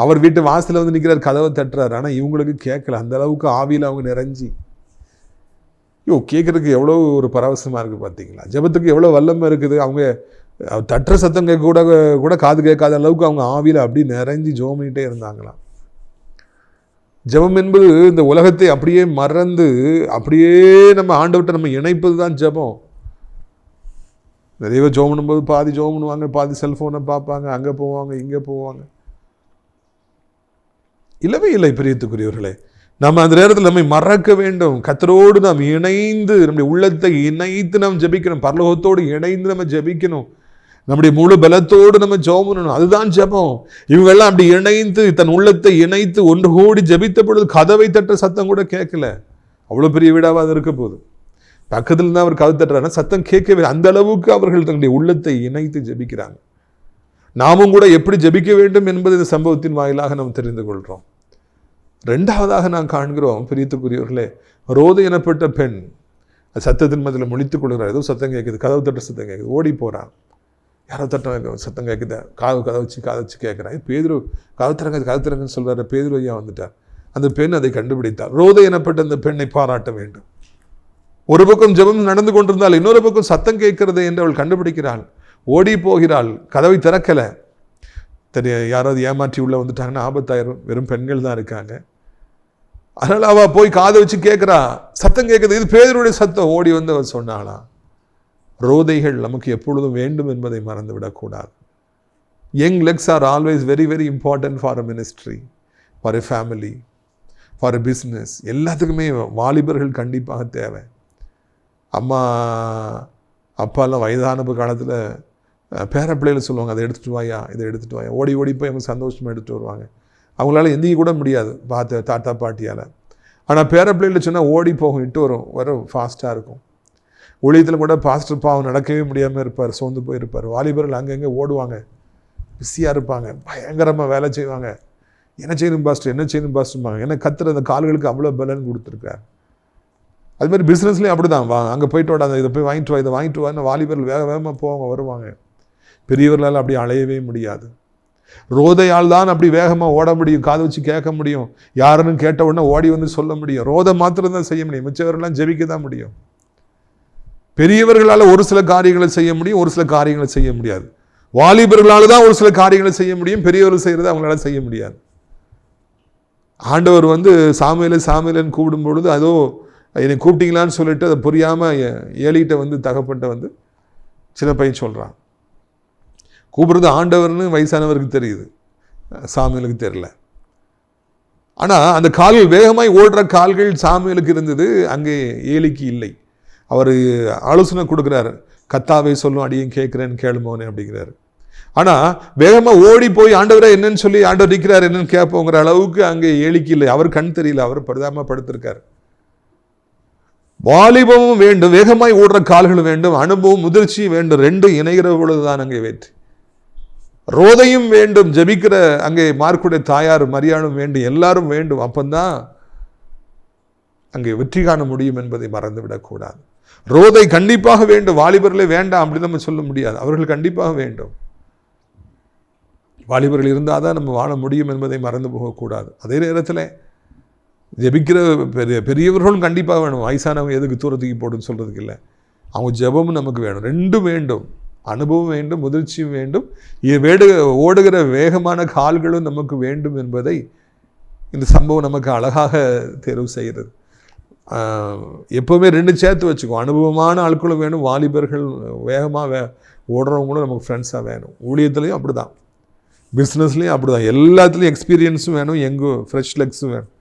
அவர் வீட்டு வாசலில் வந்து நிற்கிறார், கதவை தட்டுறாரு. ஆனால் இவங்களுக்கு கேட்கல. அந்த அளவுக்கு ஆவியில் அவங்க நிறைஞ்சி. கேட்குறதுக்கு எவ்வளோ ஒரு பரவசமாக இருக்குது பார்த்தீங்களா? ஜெபத்துக்கு எவ்வளோ வல்லமை இருக்குது. அவங்க தட்டுற சத்தம் கூட காது கேட்காத அளவுக்கு அவங்க ஆவியில் அப்படி நிறைஞ்சி ஜெபம் பண்ணிகிட்டே இருந்தாங்களாம். ஜெபம் என்பது இந்த உலகத்தை அப்படியே மறந்து அப்படியே நம்ம ஆண்டவர்கிட்ட நம்ம இணைப்பது தான் ஜெபம். நிறைய ஜெபம் பண்ணும்போது பாதி ஜெபம் பண்ணுவாங்க, பாதி செல்ஃபோனை பார்ப்பாங்க, அங்கே போவாங்க, இங்கே போவாங்க. இல்லவே இல்லை பிரியத்துக்குரியவர்களே. நம்ம அந்த நேரத்தில் நம்மை மறக்க வேண்டும். கர்த்தரோடு நாம் இணைந்து நம்முடைய உள்ளத்தை இணைத்து நாம் ஜெபிக்கணும். பரலோகத்தோடு இணைந்து நம்ம ஜெபிக்கணும். நம்முடைய முழு பலத்தோடு நம்ம ஜெபம் பண்ணணும். அதுதான் ஜெபம். இவங்கெல்லாம் அப்படி இணைந்து தன் உள்ளத்தை இணைத்து ஒன்று கூடி ஜெபித்த பொழுது கதவை தட்டுற சத்தம் கூட கேட்கல. அவ்வளோ பெரிய வீடாக அது இருக்க போகுது. பக்கத்தில் தான் அவர் கதவை தட்டுறாருன்னா சத்தம் கேட்கவே. அந்த அளவுக்கு அவர்கள் தன்னுடைய உள்ளத்தை இணைத்து ஜெபிக்கிறாங்க. நாமும் கூட எப்படி ஜெபிக்க வேண்டும் என்பது இந்த சம்பவத்தின் வாயிலாக நாம் தெரிந்து கொள்கிறோம். ரெண்டாவதாக நாம் காண்கிறோம் பிரியத்துக்குரியவர்களே, ரோதை எனப்பட்ட பெண் சத்தத்தின் மத்தியில் முழித்துக் கொள்கிறார். ஏதோ சத்தம் கேட்குது, கதவு தட்ட சத்தம் கேட்குது. ஓடி போகிறான். யாரோ சத்தம் கேட்குது, கதை வச்சு கேட்குறான். பேதுரு கதவு திறங்கன்னு சொல்கிறார். பேதுரு ஐயா வந்துட்டார். அந்த பெண் அதை கண்டுபிடித்தார். ரோதை எனப்பட்ட அந்த பெண்ணை பாராட்ட வேண்டும். ஒரு பக்கம் ஜெபம் நடந்து கொண்டிருந்தால் இன்னொரு பக்கம் சத்தம் கேட்கிறது என்று அவள் கண்டுபிடிக்கிறாள். ஓடி போகிறாள். கதவை திறக்கலை. யாராவது ஏமாற்றி உள்ளே வந்துட்டாங்கன்னா ஆபத்தாயிரும். வெறும் பெண்கள் தான் இருக்காங்க. அதனால் அவள் போய் காதை வச்சு கேட்குறா. சத்தம் கேட்குது. இது பேதுருடைய சத்தம். ஓடி வந்து அவர் சொன்னாளா? ரோதைகள் நமக்கு எப்பொழுதும் வேண்டும் என்பதை மறந்து விடக்கூடாது. Young legs are always very very important for a ministry, for a family, for a business. எல்லாத்துக்குமே வாலிபர்கள் கண்டிப்பாக தேவை. அம்மா அப்பாலாம் வயதான காலத்தில் பேர பிள்ளைகள் சொல்லுவாங்க, அதை எடுத்துகிட்டு வாயா, இதை எடுத்துகிட்டு வாயா. ஓடி ஓடி போய் அவங்க சந்தோஷமாக எடுத்துகிட்டு வருவாங்க. அவங்களால எந்திக்க கூட முடியாது தாத்தா பாட்டியால். ஆனால் பேர பிள்ளைகள் சொன்னால் ஓடி போகும், இட்டு வரும் ஃபாஸ்ட்டாக இருக்கும். ஊழியத்தில் கூட பாஸ்டர் பாவம் நடக்கவே முடியாமல் இருப்பார், சோர்ந்து போயிருப்பார். வாலிபர்கள் அங்கங்கே ஓடுவாங்க, பிஸியாக இருப்பாங்க, பயங்கரமாக வேலை செய்வாங்க. என்ன செய்யணும் பாஸ்டர்பாங்க. ஏன்னா கத்துற அந்த கால்களுக்கு அவ்வளோ பலன் கொடுத்துருக்கார். அது மாதிரி பிஸ்னஸ்லேயும் அப்படி தான். அங்கே போயிட்டு வாடா, இதை போய் வாங்கிட்டு வா, இதை வாங்கிட்டு வான்னு வாலிபர்கள் வேகமாக போவாங்க, வருவாங்க. பெரியவர்களால் அப்படி அலையவே முடியாது. ரோதையால் தான் அப்படி வேகமாக ஓட முடியும், காது வச்சு கேட்க முடியும், யாருன்னு கேட்ட உடனே ஓடி வந்து சொல்ல முடியும். ரோதை மாத்திரம் தான் செய்ய முடியும், மிச்சவர்கள்லாம் ஜெபிக்க தான் முடியும். பெரியவர்களால் ஒரு சில காரியங்களை செய்ய முடியும், ஒரு சில காரியங்களை செய்ய முடியாது. வாலிபர்களால் தான் ஒரு சில காரியங்களை செய்ய முடியும், பெரியவர்கள் செய்கிறது அவங்களால செய்ய முடியாது. ஆண்டவர் வந்து சாமுவேலன்னு கூப்பிடும் பொழுது அதோ என்னை கூப்பிட்டீங்களான்னு சொல்லிட்டு அதை புரியாமல் ஏலிகிட்ட வந்து தகப்பட்ட வந்து சின்ன பையன் சொல்கிறான். கூப்பிடுறது ஆண்டவர்னு வயசானவருக்கு தெரியுது, சாமுவேலுக்கு தெரியல. ஆனால் அந்த கால்கள் வேகமாய் ஓடுற கால்கள் சாமுவேலுக்கு இருந்தது, அங்கே ஏலிக்கு இல்லை. அவர் ஆலோசனை கொடுக்குறாரு, கத்தாவே சொல்லும் அடியும் கேட்குறேன்னு கேளுமோனே அப்படிங்கிறாரு. ஆனால் வேகமாக ஓடி போய் ஆண்டவரை என்னன்னு சொல்லி ஆண்டவர் நிற்கிறார் என்னன்னு கேட்போங்கிற அளவுக்கு அங்கே ஏலிக்கு இல்லை. அவர் கண் தெரியல, அவர் படுதாமல் படுத்திருக்கார். வாலிபமும் வேண்டும், வேகமாய் ஓடுற கால்களும் வேண்டும், அனுபவம் முதிர்ச்சியும் வேண்டும். ரெண்டும் இணைகிற பொழுதுதான் அங்கே வெற்றி. ரோதையும் வேண்டும், ஜெபிக்கிற அங்கே மார்க்குடைய தாயார் மரியாளும் வேண்டும், எல்லாரும் வேண்டும். அப்பந்தான் அங்கே வெற்றி காண முடியும் என்பதை மறந்துவிடக்கூடாது. ரோதை கண்டிப்பாக வேண்டும், வாலிபர்களே வேண்டாம் அப்படின்னு நம்ம சொல்ல முடியாது. அவர்கள் கண்டிப்பாக வேண்டும். வாலிபர்கள் இருந்தால் தான் நம்ம வாழ முடியும் என்பதை மறந்து போகக்கூடாது. அதே நேரத்தில் ஜெபிக்கிற பெரியவர்களும் கண்டிப்பாக வேணும். வயசானவங்க எதுக்கு தூரத்துக்கு போட்டுன்னு சொல்கிறதுக்கு இல்லை. அவங்க ஜெபமும் நமக்கு வேணும். ரெண்டும் வேண்டும், அனுபவம் வேண்டும், முதிர்ச்சியும் வேண்டும், ஓடுகிற வேகமான கால்களும் நமக்கு வேண்டும் என்பதை இந்த சம்பவம் நமக்கு அழகாக தேர்வு செய்கிறது. எப்போவுமே ரெண்டு சேர்த்து வச்சுக்கோ. அனுபவமான ஆட்களும் வேணும், வாலிபர்கள் வேகமாக ஓடுறவங்களும் நமக்கு ஃப்ரெண்ட்ஸாக வேணும். ஊழியத்துலேயும் அப்படி தான், பிஸ்னஸ்லேயும் அப்படி தான். எல்லாத்துலேயும் எக்ஸ்பீரியன்ஸும் வேணும், எங்கும் ஃப்ரெஷ் லெக்ஸும் வேணும்.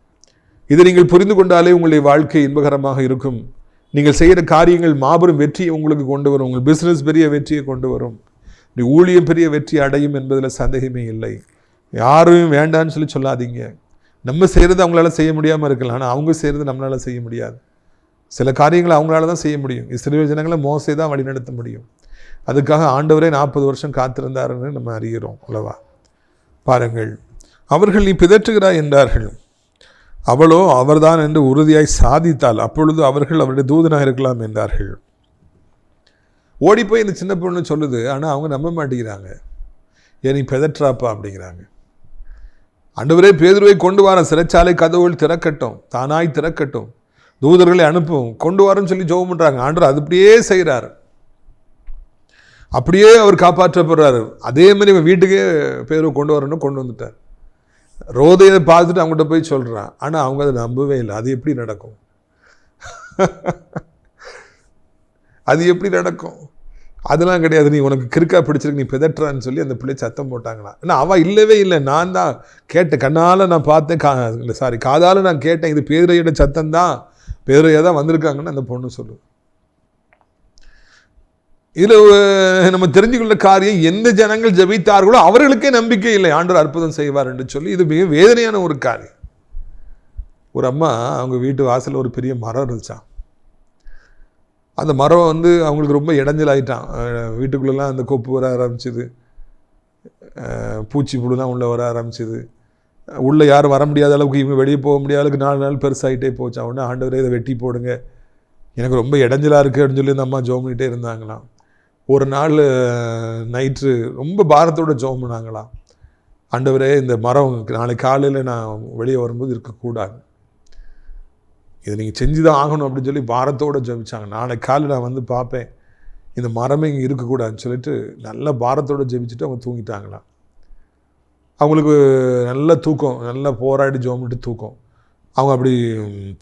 இதை நீங்கள் புரிந்து கொண்டாலே உங்களுடைய வாழ்க்கை இன்பகரமாக இருக்கும். நீங்கள் செய்கிற காரியங்கள் மாபெரும் வெற்றியை உங்களுக்கு கொண்டு வரும். உங்கள் பிஸ்னஸ் பெரிய வெற்றியை கொண்டு வரும். ஊழியம் பெரிய வெற்றி அடையும் என்பதில் சந்தேகமே இல்லை. யாரும் வேண்டான்னு சொல்லி சொல்லாதீங்க. நம்ம செய்கிறது அவங்களால செய்ய முடியாமல் இருக்கலாம், ஆனால் அவங்க செய்கிறது நம்மளால் செய்ய முடியாது. சில காரியங்களை அவங்களால தான் செய்ய முடியும். இஸ்ரவேல் ஜனங்களை மோசே தான் வழிநடத்த முடியும். அதுக்காக ஆண்டவரே 40 வருஷம் காத்திருந்தாருன்னு நம்ம அறிகிறோம் அல்லவா? பாருங்கள், அவர்கள் நீ பிதற்றுகிறாய் என்றார்கள். அவளோ அவர்தான் என்று உறுதியாய் சாதித்தாள். அப்பொழுது அவர்கள் அவருடைய தூதனாக இருக்கலாம் என்றார்கள். ஓடிப்போய் இந்த சின்ன பொண்ணு சொல்லுது. ஆனால் அவங்க நம்ப மாட்டேங்கிறாங்க. ஏன் நீ பிதற்றாப்பா அப்படிங்கிறாங்க. ஆண்டவரே பேதுருவை கொண்டு வர, சிறைச்சாலை கதவுகள் திறக்கட்டும், தானாய் திறக்கட்டும், தூதர்களை அனுப்பும், கொண்டு வரன்னு சொல்லி ஜெபம் பண்ணுறாங்க. ஆண்டவர் அது அப்படியே செய்கிறார். அப்படியே அவர் காப்பாற்றப்படுறாரு. அதே மாதிரி இவன் வீட்டுக்கே பேதுருவை கொண்டு வரணும், கொண்டு வந்துட்டார். ரோதையை பார்த்துட்டு அவங்ககிட்ட போய் சொல்கிறான். ஆனால் அவங்க அதை நம்பவே இல்லை. அது எப்படி நடக்கும்? அது எப்படி நடக்கும்? அதெல்லாம் கிடையாது, நீ உனக்கு கிறுக்கா பிடிச்சிருக்கு, நீ பிதற்றான்னு சொல்லி அந்த பிள்ளை சத்தம் போட்டாங்களாம். ஏன்னா அவள் இல்லவே இல்லை. நான் தான் கேட்டேன், கண்ணால் நான் பார்த்தேன், காதால் நான் கேட்டேன், இது பேதுரையோட சத்தம் தான், பேதுரையா தான் வந்திருக்காங்கன்னு அந்த பொண்ணு சொல்லுது. இதில் நம்ம தெரிஞ்சுக்கொள்ள காரியம், எந்த ஜனங்கள் ஜெபித்தார்களோ அவர்களுக்கே நம்பிக்கை இல்லை ஆண்டவர் அற்புதம் செய்வார் என்று சொல்லி. இது மிக வேதனையான ஒரு காரியம். ஒரு அம்மா அவங்க வீட்டு வாசலில் ஒரு பெரிய மரம் இருந்துச்சான். அந்த மரம் அவங்களுக்கு ரொம்ப இடைஞ்சலாயிட்டான். வீட்டுக்குள்ளெல்லாம் அந்த கொப்பு வர ஆரம்பிச்சிது, பூச்சி புழுலாம் உள்ளே வர ஆரம்பிச்சிது. உள்ளே யாரும் வர முடியாத அளவுக்கு, இவங்க வெளியே போக முடியாத அளவுக்கு 4 நாள் பெருசாகிட்டே போச்சா. உடனே ஆண்டவரே இதை வெட்டி போடுங்க, எனக்கு ரொம்ப இடைஞ்சலாக இருக்குது அப்படின்னு சொல்லி அந்த அம்மா ஜெபம் பண்ணிகிட்டே இருந்தாங்களாம். ஒரு நாள் நைட்டு ரொம்ப பாரத்தோடு ஜெபம் பண்ணாங்களாம். ஆண்டவரே இந்த மரம் நாளைக்கு காலையில் நான் வெளியே வரும்போது இருக்கக்கூடாது, இதை நீங்கள் செஞ்சு தான் ஆகணும் அப்படின்னு சொல்லி பாரத்தோடு ஜெபிச்சாங்க. நாளைக்கு காலையில் நான் வந்து பார்ப்பேன், இந்த மரமே இங்கே இருக்கக்கூடாதுன்னு சொல்லிட்டு நல்ல பாரத்தோடு ஜெபிச்சுட்டு அவங்க தூங்கிட்டாங்களாம். அவங்களுக்கு நல்ல தூக்கம், நல்லா போராடி ஜெபம் பண்ணிட்டு தூக்கம். அவங்க அப்படி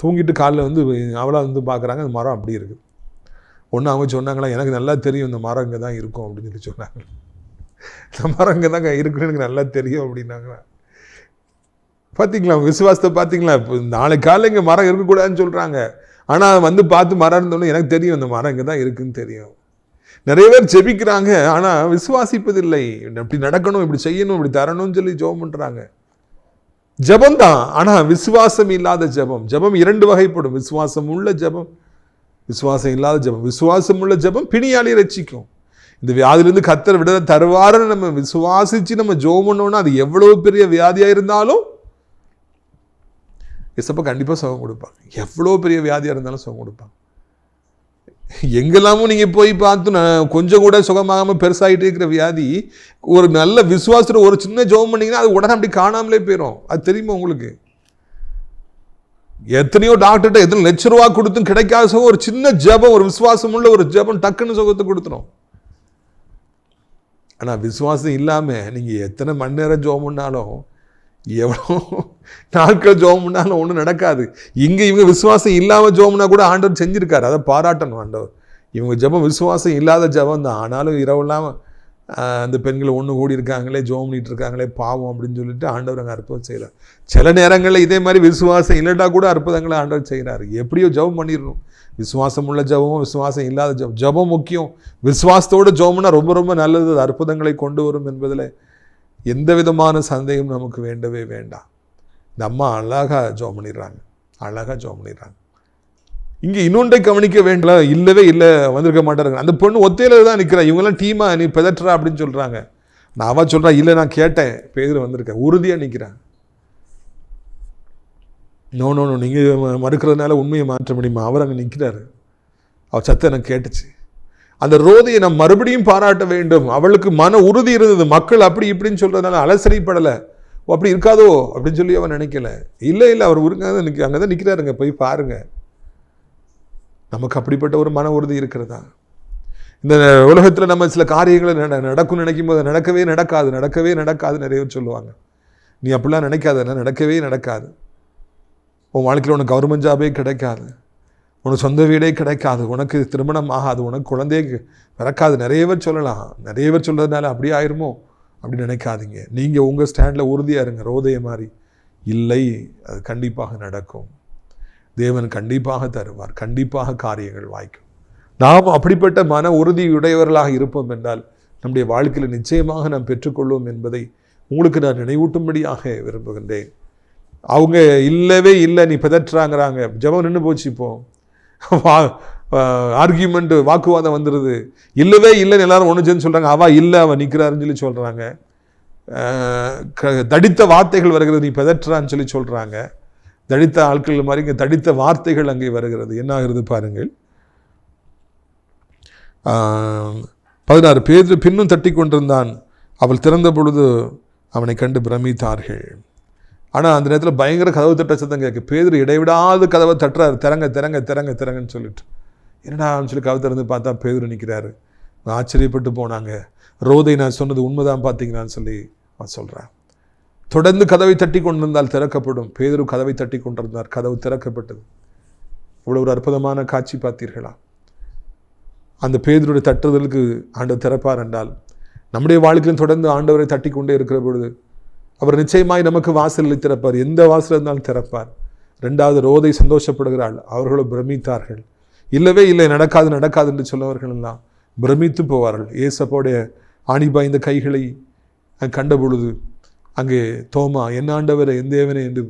தூங்கிட்டு காலையில் அவளாக பார்க்குறாங்க, அந்த மரம் அப்படி இருக்குது. ஒன்று அவங்க சொன்னாங்களா, எனக்கு நல்லா தெரியும் இந்த மரம் இங்கே தான் இருக்கும் அப்படின்னு சொல்லி சொன்னாங்க. இந்த மரம் இங்கே தான் இருக்குன்னு எனக்கு நல்லா தெரியும் அப்படின்னாங்களா. பார்த்தீங்களா விசுவாசத்தை? பார்த்தீங்களா? இப்போ நாளைக்கு காலையில் இங்கே மரம் இருக்கக்கூடாதுன்னு சொல்கிறாங்க, ஆனால் பார்த்து மரம் இருந்தோன்னு எனக்கு தெரியும் இந்த மரம் இங்கே தான் இருக்குதுன்னு தெரியும். நிறைய பேர் ஜெபிக்கிறாங்க, ஆனால் விசுவாசிப்பதில்லை. இப்படி நடக்கணும், இப்படி செய்யணும், இப்படி தரணும்னு சொல்லி ஜெபம் பண்ணுறாங்க. ஜெபம் தான், ஆனால் விசுவாசம் இல்லாத ஜெபம். ஜெபம் 2 வகைப்படும், விசுவாசம் உள்ள ஜெபம், விசுவாசம் இல்லாத ஜெபம். விசுவாசம் உள்ள ஜெபம் பிணியாளி ரட்சிக்கும். இந்த வியாதியிலிருந்து கர்த்தர் விடுதலை தருவாருன்னு நம்ம விசுவாசிச்சு நம்ம ஜெபம் பண்ணோம்னா, அது எவ்வளவு பெரிய வியாதியாக இருந்தாலும் இயேசப்பா கண்டிப்பாக சுகம் கொடுப்பாங்க. எவ்வளோ பெரிய வியாதியாக இருந்தாலும் சுகம் கொடுப்பாங்க. எங்கெல்லாமும் நீங்கள் போய் பார்த்து கொஞ்சம் கூட சுகமாகாமல் பெருசாகிட்டே இருக்கிற வியாதி, ஒரு நல்ல விசுவாசத்தில் ஒரு சின்ன ஜெபம் பண்ணிங்கன்னா அது உடனே அப்படி காணாமலே போயிடும். அது தெரியுமா உங்களுக்கு? எத்தனையோ டாக்டர்கிட்ட எத்தனை லட்ச கொடுத்தும் கிடைக்காத சுகம் ஒரு சின்ன ஜெபம், ஒரு விசுவாசம் உள்ள ஒரு ஜெபம் டக்குன்னு சுகத்தை கொடுத்துரும். ஆனால் விசுவாசம் இல்லாமல் நீங்கள் எத்தனை மணி நேரம் ஜெபம் பண்ணாலும், எவ்வளோ நாட்கள் ஜெபம் பண்ணாலும் ஒன்றும் நடக்காது. இங்கே இவங்க விசுவாசம் இல்லாமல் ஜெபம்னா கூட ஆண்டவர் செஞ்சுருக்காரு, அதை பாராட்டணும் ஆண்டவர். இவங்க ஜெபம் விசுவாசம் இல்லாத ஜெபம் தான், ஆனாலும் இரவெல்லாம் அந்த பெண்கள் ஒன்று கூடி இருக்காங்களே, ஜெபம் பண்ணிட்டு இருக்காங்களே, பாவம் அப்படின்னு சொல்லிட்டு ஆண்டவர் அங்கே அற்புதம் செய்கிறார். சில நேரங்களில் இதே மாதிரி விசுவாசம் இல்லைட்டா கூட அற்புதங்களை ஆண்டவர் செய்கிறாரு. எப்படியோ ஜெபம் பண்ணிடணும். விசுவாசம் உள்ள ஜெபமும் விசுவாசம் இல்லாத ஜெபம். ஜெபம் முக்கியம். விசுவாசத்தோடு ஜெபம்னா ரொம்ப ரொம்ப நல்லது, அற்புதங்களை கொண்டு வரும் என்பதில் எந்த விதமான சந்தேகம் நமக்கு வேண்டவே வேண்டாம். இந்த அம்மா அழகாக ஜெபம் பண்ணிடுறாங்க, அழகாக ஜெபம் பண்ணிடுறாங்க. இங்கே இன்னொன்றை கவனிக்க வேண்டாம், இல்லவே இல்லை, வந்திருக்க மாட்டாருங்க. அந்த பொண்ணு ஒத்தையில் தான் நிற்கிறா. இவங்கெல்லாம் டீமா நீ பிதற்றா அப்படின்னு சொல்கிறாங்க. நான் அவள் சொல்கிறா, இல்லை நான் கேட்டேன், பேதுரு வந்திருக்கேன், உறுதியாக நிற்கிறேன். நோ, நீங்கள் மறுக்கிறதுனால உண்மையை மாற்ற முடியுமா? அவர் அங்கே நிற்கிறாரு. அவள் சத்தம் எனக்கு கேட்டுச்சு. அந்த ரோதையை நம்ம மறுபடியும் பாராட்ட வேண்டும். அவளுக்கு மன உறுதி இருந்தது. மக்கள் அப்படி இப்படின்னு சொல்கிறதுனால அலசரிப்படலை. அப்படி இருக்காதோ அப்படின்னு சொல்லி அவன் நினைக்கல. இல்லை அவர் அங்கே தான் நிற்கிறாருங்க, போய் பாருங்க. நமக்கு அப்படிப்பட்ட ஒரு மன உறுதி இருக்கிறதா? இந்த உலகத்தில் நம்ம சில காரியங்களை நடக்கும் நினைக்கும் போது நடக்கவே நடக்காது நிறைய பேர் சொல்லுவாங்க. நீ அப்படிலாம் நினைக்காத, நடக்கவே நடக்காது. உன் வாழ்க்கையில் உனக்கு கவர்மெண்ட் ஜாபே கிடைக்காது, உனக்கு சொந்த வீடே கிடைக்காது, உனக்கு திருமணம் ஆகாது, உனக்கு குழந்தையே பிறக்காது. நிறைய பேர் சொல்லலாம். நிறைய பேர் சொல்கிறதுனால அப்படியே ஆயிருமோ அப்படின்னு நினைக்காதீங்க. நீங்கள் உங்கள் ஸ்டாண்டில் உறுதியாக இருங்க. ரோதைய மாதிரி இல்லை, அது கண்டிப்பாக நடக்கும். தேவன் கண்டிப்பாக தருவார், கண்டிப்பாக காரியங்கள் வாய்க்கும். நாம் அப்படிப்பட்ட மன உறுதியுடையவர்களாக இருப்போம் என்றால் நம்முடைய வாழ்க்கையில் நிச்சயமாக நாம் பெற்றுக்கொள்வோம் என்பதை உங்களுக்கு நான் நினைவூட்டும்படியாக விரும்புகின்றேன். அவங்க இல்லவே இல்லை, நீ பிதற்றாங்கிறாங்க. ஜெபம் நின்று போச்சு. இப்போ ஆர்கியூமெண்ட், வாக்குவாதம் வந்துடுது. இல்லவே இல்லைன்னு எல்லாரும் ஒன்று சேர்ந்து சொல்கிறாங்க. இல்லை அவன் நிற்கிறாருன்னு சொல்லி சொல்கிறாங்க. தடித்த வார்த்தைகள் வருகிறது, நீ பெதற்றான்னு சொல்லி சொல்கிறாங்க. தடித்த ஆட்கள் மாதிரி இங்கே தடித்த வார்த்தைகள் அங்கே வருகிறது. என்ன ஆகிறது பாருங்கள். 16 பேதுரு பின்னும் தட்டி கொண்டிருந்தான். அவள் திறந்த பொழுது அவனை கண்டு பிரமித்தார்கள். ஆனால் அந்த நேரத்தில் பயங்கர கதவு தட்ட சத்தம் கேட்கு. பேதுரு இடைவிடாது கதவை தட்டுறாரு, திறங்க திறங்க திறங்க திறங்கன்னு சொல்லிட்டு. என்னடா சொல்லி கதவை திறந்து பார்த்தா பேதுரு நிற்கிறாரு. ஆச்சரியப்பட்டு போனாங்க. ரோதை நான் சொன்னது உண்மைதான் பார்த்தீங்கன்னான்னு சொல்லி அவன் சொல்கிறான். தொடர்ந்து கதவை தட்டி கொண்டிருந்தால் திறக்கப்படும். பேதுரு கதவை தட்டி கொண்டிருந்தார், கதவு திறக்கப்பட்டது. இவ்வளோ ஒரு அற்புதமான காட்சி பார்த்தீர்களா? அந்த பேதுருடைய தட்டுதலுக்கு ஆண்டவர் திறப்பார் என்றால், நம்முடைய வாழ்க்கையிலும் தொடர்ந்து ஆண்டவரை தட்டி கொண்டே இருக்கிற பொழுது அவர் நிச்சயமாய் நமக்கு வாசலில் திறப்பார். எந்த வாசல் இருந்தாலும் திறப்பார். 2வது ரோதை சந்தோஷப்படுகிறாள். அவர்களும் பிரமித்தார்கள். இல்லவே இல்லை, நடக்காது நடக்காது என்று சொல்லவர்கள் எல்லாம் பிரமித்து போவார்கள். ஏசப்போடைய ஆணிபாய்ந்த கைகளை கண்ட பொழுது அங்கே தோமா என் ஆண்டவரை என் தேவனை என்று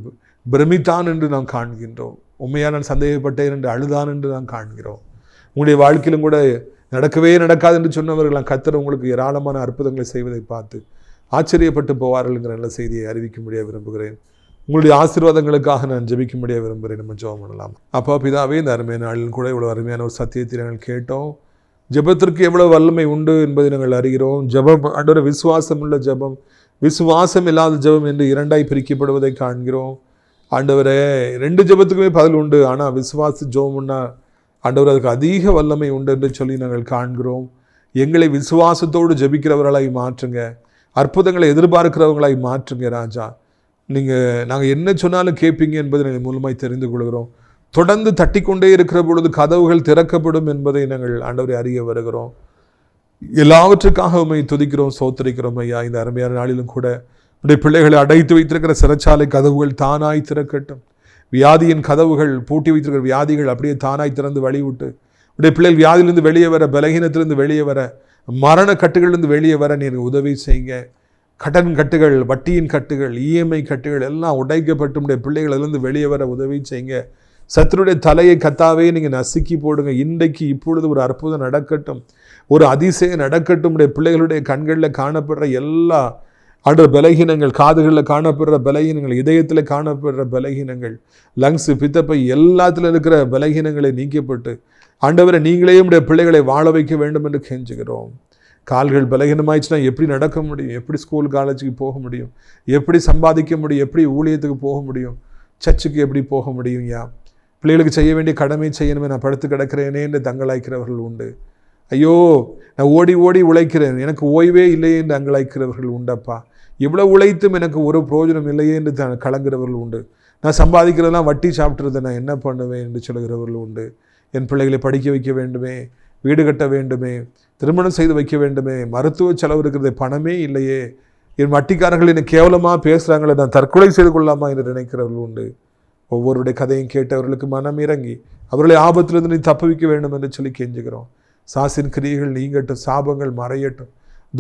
பிரமித்தான் என்று நாம் காண்கின்றோம். உண்மையாக நான் சந்தேகப்பட்டேன் என்று அழுதான் என்று நாம் காண்கிறோம். உங்களுடைய வாழ்க்கையிலும் கூட நடக்கவே நடக்காது என்று சொன்னவர்கள் கர்த்தர் உங்களுக்கு ஏராளமான அற்புதங்களை செய்வதை பார்த்து ஆச்சரியப்பட்டு போவார்கள்ங்கிற நல்ல செய்தியை அறிவிக்கும்படியாக விரும்புகிறேன். உங்களுடைய ஆசீர்வாதங்களுக்காக நான் ஜெபிக்கும்படியாக விரும்புகிறேன். நம்ம ஜெபம் பண்ணலாம். அப்பா பிதாவே, இந்த அருமையான நாளில் கூட இவ்வளோ அருமையான ஒரு சத்தியத்தை நாங்கள் கேட்டோம். ஜெபத்திற்கு எவ்வளவு வல்லமை உண்டு என்பதை நாங்கள் அறிகிறோம். ஜெபம் ஆண்டவரே விசுவாசம் உள்ள ஜெபம், விசுவாசம் இல்லாத ஜெபம் என்று 2ஆய் பிரிக்கப்படுவதை காண்கிறோம். ஆண்டவரே 2 ஜெபத்துக்குமே பதில் உண்டு. ஆனால் விசுவாச ஜெபம்னா ஆண்டவர் அதுக்கு அதிக வல்லமை உண்டு என்று சொல்லி நாங்கள் காண்கிறோம். எங்களை விசுவாசத்தோடு ஜெபிக்கிறவர்களாய் மாற்றுங்க. அற்புதங்களை எதிர்பார்க்கிறவங்களாய் மாற்றுங்க ராஜா. நாங்கள் என்ன சொன்னாலும் கேட்பீங்க என்பதை நாங்கள் மூலமாய் தெரிந்து கொள்கிறோம். தொடர்ந்து தட்டி கொண்டே இருக்கிற பொழுது கதவுகள் திறக்கப்படும் என்பதை நாங்கள் ஆண்டவரை அறிய வருகிறோம். எல்லாவற்றுக்காக உண்மை துதிக்கிறோம், சோத்தரிக்கிறோம் ஐயா. இந்த அருமையான நாளிலும் கூட உடைய பிள்ளைகளை அடைத்து வைத்திருக்கிற சிறைச்சாலை கதவுகள் தானாய் திறக்கட்டும். வியாதியின் கதவுகள், பூட்டி வைத்திருக்கிற வியாதிகள் அப்படியே தானாய் திறந்து வழிவிட்டு உடைய பிள்ளைகள் வியாதியிலிருந்து வெளியே வர, பலகீனத்திலிருந்து வெளியே வர, மரண கட்டுகளிலிருந்து வெளியே வர நீ உதவி செய்யுங்க. கடன் கட்டுகள், வட்டியின் கட்டுகள், இஎம்ஐ கட்டுகள் எல்லாம் உடைக்கப்பட்டு உடைய பிள்ளைகளிலிருந்து வெளியே வர உதவி செய்யுங்க. சத்துருடைய தலையை கத்தாவே நீங்கள் நசுக்கி போடுங்க. இன்றைக்கு இப்பொழுது ஒரு அற்புதம் நடக்கட்டும், ஒரு அதிசயம் நடக்கட்டும். உடைய பிள்ளைகளுடைய கண்களில் காணப்படுற எல்லா பலகீனங்கள், காதுகளில் காணப்படுற பலகீனங்கள், இதயத்தில் காணப்படுற பலகீனங்கள், லங்ஸு, பித்தப்பை எல்லாத்துல இருக்கிற பலகீனங்களை நீக்கப்பட்டு ஆண்டவரை நீங்களே உடைய பிள்ளைகளை வாழ வைக்க வேண்டும் என்று கெஞ்சுகிறோம். கால்கள் பலகீனமாயிடுச்சுன்னா எப்படி நடக்க முடியும்? எப்படி ஸ்கூல் காலேஜுக்கு போக முடியும்? எப்படி சம்பாதிக்க முடியும்? எப்படி ஊழியத்துக்கு போக முடியும்? சர்ச்சுக்கு எப்படி போக முடியும்? பிள்ளைகளுக்கு செய்ய வேண்டிய கடமை செய்யணுமே, நான் படுத்து கிடக்கிறேனே என்று தங்கலாய்க்கிறவர்கள் உண்டு. ஐயோ, நான் ஓடி ஓடி உழைக்கிறேன், எனக்கு ஓய்வே இல்லையே என்று அங்கலாய்க்கிறவர்கள் உண்டப்பா. இவ்வளோ உழைத்தும் எனக்கு ஒரு பிரயோஜனம் இல்லையே என்று கலங்குறவர்கள் உண்டு. நான் சம்பாதிக்கிறதெல்லாம் வட்டி சாப்பிட்றதை நான் என்ன பண்ணுவேன் என்று சொல்கிறவர்கள் உண்டு. என் பிள்ளைகளை படிக்க வைக்க வேண்டுமே, வீடு கட்ட வேண்டுமே, திருமணம் செய்து வைக்க வேண்டுமே, மருத்துவ செலவு இருக்கிறது, பணமே இல்லையே, என் வட்டிக்காரர்கள் என்னை கேவலமாக பேசுகிறாங்களே, நான் தற்கொலை செய்து கொள்ளலாமா என்று நினைக்கிறவர்கள் உண்டு. ஒவ்வொருடைய கதையும் கேட்டவர்களுக்கு மனம் இறங்கி அவர்களை ஆபத்திலிருந்து நீ தப்புவிக்க வேண்டும் என்று சொல்லி கெஞ்சுகிறோம். சாசின் கிரியைகள் நீங்கட்டும், சாபங்கள் மறையட்டும்,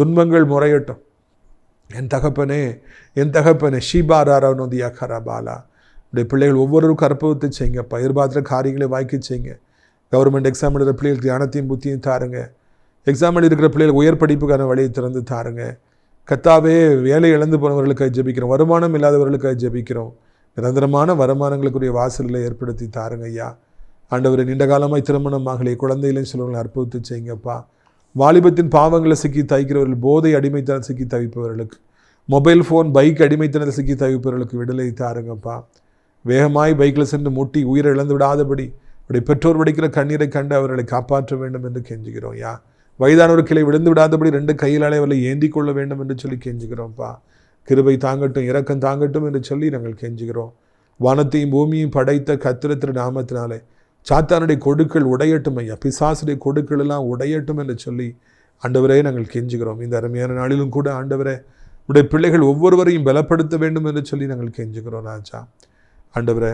துன்பங்கள் முறையட்டும். என் தகப்பனே ஷீபாராரவனோதியா கரபாலா. உடைய பிள்ளைகள் ஒவ்வொருவருக்கும் அற்புதத்தை செய்யுங்கப்பா. எதிர்பார்க்குற காரியங்களை வாய்க்க செய்யுங்க. கவர்மெண்ட் எக்ஸாம் எழுதுகிற பிள்ளைகளுக்கு ஞானத்தையும் புத்தியும் தாருங்க. எக்ஸாம் எழுதிருக்கிற பிள்ளைகளுக்கு உயர் படிப்புக்கான வழியை திறந்து தாருங்க. கத்தாவே, வேலை இழந்து போனவர்களுக்காக ஜெபிக்கிறோம், வருமானம் இல்லாதவர்களுக்காக ஜெபிக்கிறோம். நிரந்தரமான வருமானங்களுக்குரிய வாசல்களை ஏற்படுத்தி தாருங்க ஐயா. ஆண்டவரை நீண்ட காலமாய் திருமணமாகலே, குழந்தைகளையும் சிலவங்களை அற்புதத்தை செய்யுங்கப்பா. வாலிபத்தின் பாவங்களை சிக்கி தவிக்கிறவர்கள், போதை அடிமைத்தனம் சிக்கி தவிப்பவர்களுக்கு, மொபைல் ஃபோன் பைக் அடிமைத்தனத்தை சிக்கி தவிப்பவர்களுக்கு விடுதலை தாருங்கப்பா. வேகமாய் பைக்கில் சென்று முட்டி உயிரை இழந்து விடாதபடி அவருடைய பெற்றோர் வடிக்கிற கண்ணீரை கண்டு அவர்களை காப்பாற்ற வேண்டும் என்று கெஞ்சுகிறோம் யா. வயதானவர் கிளை விழுந்து விடாதபடி 2 கையிலாலே அவர்களை ஏந்தி கொள்ள வேண்டும் என்று சொல்லி கெஞ்சுகிறோம்ப்பா. கிருபை தாங்கட்டும், இரக்கம் தாங்கட்டும் என்று சொல்லி நாங்கள் கெஞ்சுகிறோம். வானத்தையும் பூமியும் படைத்த கர்த்தர் நாமத்தினாலே சாத்தானுடைய கொடுக்கள் உடையட்டும் ஐயா, பிசாசுடைய கொடுக்கள் எல்லாம் உடையட்டும் என்று சொல்லி ஆண்டவரே நாங்கள் கெஞ்சுகிறோம். இந்த அருமையான நாளிலும் கூட ஆண்டவரே உடைய பிள்ளைகள் ஒவ்வொருவரையும் பலப்படுத்த வேண்டும் என்று சொல்லி நாங்கள் கெஞ்சுகிறோம் ராஜா. ஆண்டவரே,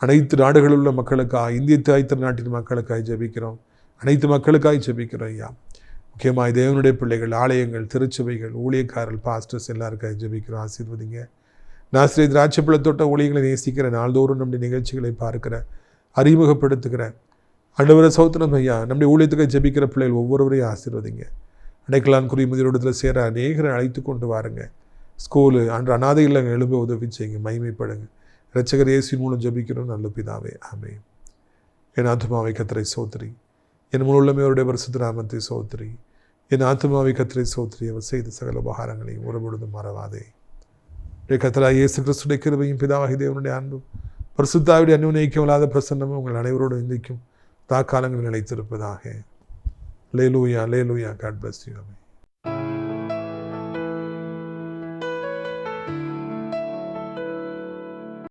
அனைத்து நாடுகளில் உள்ள மக்களுக்காக, இந்திய தாய்த்தர் நாட்டின் மக்களுக்காக ஜெபிக்கிறோம். அனைத்து மக்களுக்காக ஜெபிக்கிறோம் ஐயா. முக்கியமாக தேவனுடைய பிள்ளைகள், ஆலயங்கள், திருச்சபைகள், ஊழியக்காரர்கள், பாஸ்டர்ஸ் எல்லாருக்காக ஜெபிக்கிறோம். ஆசீர்வதிங்க. நாசிரியர் திராட்சைப்பழத்தோட்ட ஊழியர்களை நேசிக்கிற, நாள்தோறும் நம்முடைய நிகழ்ச்சிகளை பார்க்கிற, அறிமுகப்படுத்துகிற ஆண்டவரை சௌத்திரம் ஐயா, நம்முடைய ஊழியத்துக்கு ஜெபிக்கிற பிள்ளைகள் ஒவ்வொருவரையும் ஆசீர்வதிங்க. அடைக்கலான் குறி முதலிடத்தில் சேர அநேகரை அழைத்து கொண்டு வாருங்க. ஸ்கூலு அன்று அநாதை இல்லங்க எழும்ப உதவி செய்யுங்க, மகிமைப்படுங்க. இரட்சகர் இயேசுவின் மூலம் ஜெபிக்கிறோம் நல்ல பிதாவே, ஆமென். என் ஆத்துமாவை கர்த்தரை சோத்திரி, என் முழுள்ளமே அவருடைய பரிசுத்த நாமத்தை சோத்திரி. என் ஆத்துமாவை கர்த்தரை சோத்திரி, அவர் செய்த சகல உபகாரங்களையும் ஒரு பொழுதும் மறவாதே. கர்த்தராகிய இயேசு கிறிஸ்துவின் கிருபையும் பிதாவாகிய தேவனுடைய அன்பும் பரிசுத்த ஆவியுடைய அந்யோன்யமில்லாத பிரசன்னமும் உங்கள் அனைவரோடு இன்றைக்கும் காலங்களில் நிலைத்திருப்பதாக. அல்லேலூயா, அல்லேலூயா. God bless you.